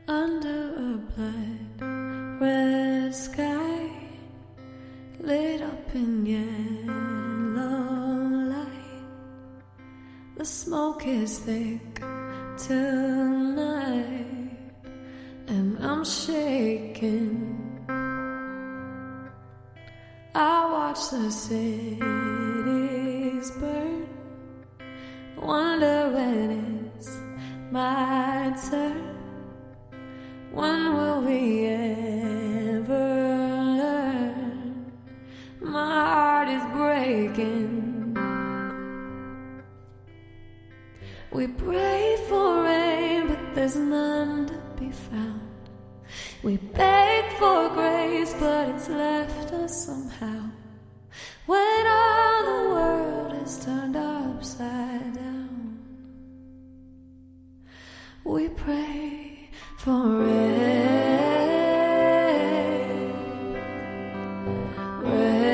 under a blood red sky, lit up in yellow light. The smoke is thick tonight, and I'm shaking. I watch the cities burn, wonder when it's my turn. When will we ever learn? My heart is breaking. We pray for rain, but there's none to be found. We beg for grace, but it's left us somehow. When all the world is turned upside down, we pray for rain, rain.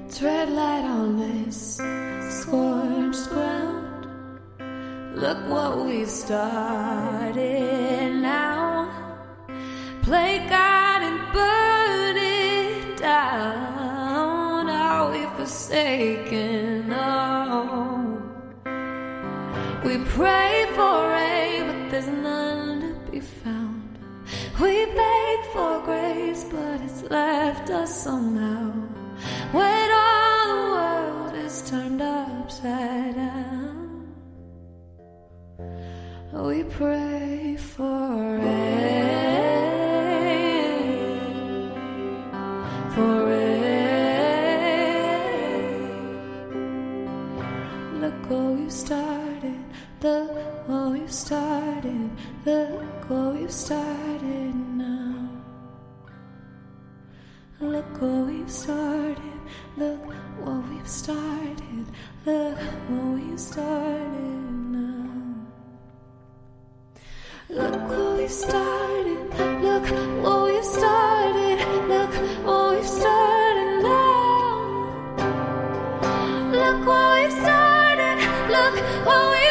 Tread light on this scorched ground. Look what we've started now. Play God and burn it down. Are we forsaken? Oh, we pray for rain, but there's none to be found. We beg for grace, but it's left us somehow. When all the world is turned upside down, we pray for rain, for rain. Look what we've started, look what we've started, look what we've started now. Look what we've started, look what we've started, look what we've started now. Look what we've started, look what we've started, look what we've started now. Look what we've started, look what we've